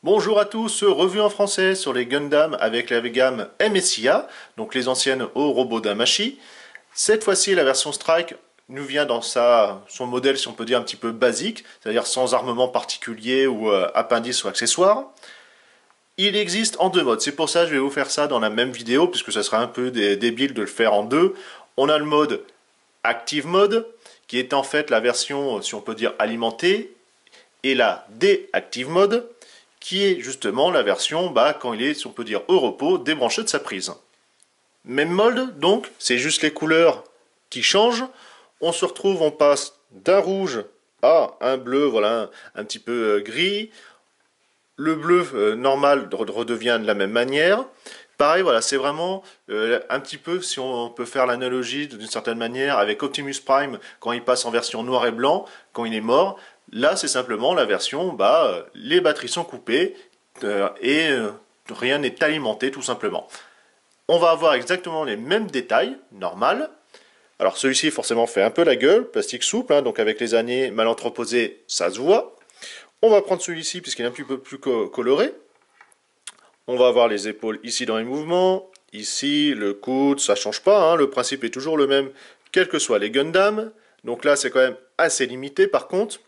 Bonjour à tous, revue en français sur les Gundam avec la gamme MSIA, donc les anciennes au robot Damashi. Cette fois-ci, la version Strike nous vient dans son modèle, si on peut dire, un petit peu basique, c'est-à-dire sans armement particulier ou appendice ou accessoire. Il existe en deux modes, c'est pour ça que je vais vous faire ça dans la même vidéo, puisque ça sera un peu débile de le faire en deux. On a le mode Active Mode, qui est en fait la version, si on peut dire, alimentée, et la Deactive Mode, qui est justement la version quand il est, si on peut dire, au repos, débranché de sa prise. Même mode, donc, c'est juste les couleurs qui changent. On se retrouve, on passe d'un rouge à un bleu, voilà, un petit peu gris. Le bleu normal redevient de la même manière. Pareil, voilà, c'est vraiment un petit peu, si on peut faire l'analogie d'une certaine manière, avec Optimus Prime, quand il passe en version noir et blanc, quand il est mort. Là, c'est simplement la version, les batteries sont coupées et rien n'est alimenté, tout simplement. On va avoir exactement les mêmes détails, normal. Alors celui-ci, forcément, fait un peu la gueule, plastique souple, hein, donc avec les années mal entreposées, ça se voit. On va prendre celui-ci, puisqu'il est un petit peu plus coloré. On va avoir les épaules ici dans les mouvements. Ici, le coude, ça change pas, hein, le principe est toujours le même, quels que soient les Gundam. Donc là, c'est quand même assez limité, par contre.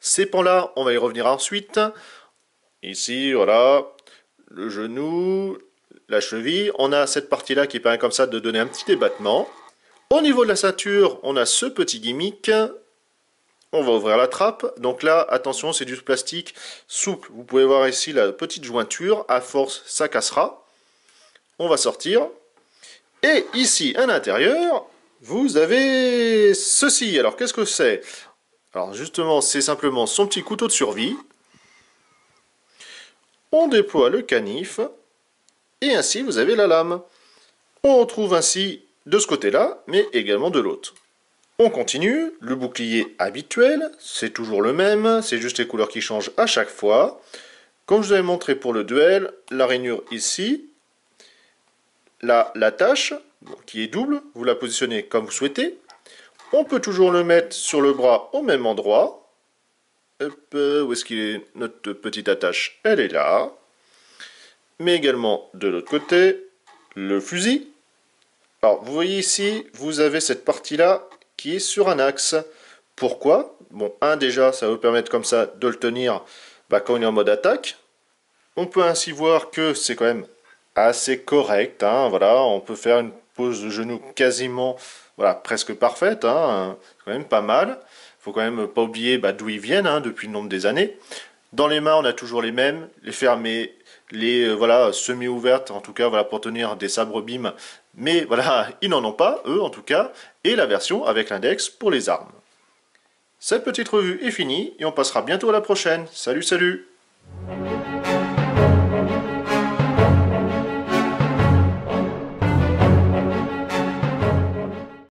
Ces pans-là, on va y revenir ensuite. Ici, voilà, le genou, la cheville. On a cette partie-là qui permet comme ça de donner un petit débattement. Au niveau de la ceinture, on a ce petit gimmick. On va ouvrir la trappe. Donc là, attention, c'est du plastique souple. Vous pouvez voir ici la petite jointure. À force, ça cassera. On va sortir. Et ici, à l'intérieur, vous avez ceci. Alors, qu'est-ce que c'est? Alors, justement, c'est simplement son petit couteau de survie. On déploie le canif. Et ainsi, vous avez la lame. On retrouve ainsi de ce côté-là, mais également de l'autre. On continue, le bouclier habituel, c'est toujours le même, c'est juste les couleurs qui changent à chaque fois. Comme je vous avais montré pour le duel, la rainure ici, là, l'attache, qui est double, vous la positionnez comme vous souhaitez. On peut toujours le mettre sur le bras au même endroit. Hop, où est-ce qu'il est notre petite attache? Elle est là. Mais également de l'autre côté, le fusil. Alors, vous voyez ici, vous avez cette partie-là qui est sur un axe. Pourquoi? Bon, déjà, ça va vous permettre comme ça de le tenir quand il est en mode attaque. On peut ainsi voir que c'est quand même assez correct. Hein, voilà, on peut faire une pose de genou quasiment, voilà, presque parfaite. Hein, c'est quand même pas mal. Faut quand même pas oublier d'où ils viennent hein, depuis le nombre des années. Dans les mains, on a toujours les mêmes, les fermées, les voilà, semi-ouvertes, en tout cas voilà, pour tenir des sabres BIM. Mais voilà, ils n'en ont pas, eux en tout cas, et la version avec l'index pour les armes. Cette petite revue est finie et on passera bientôt à la prochaine. Salut, salut!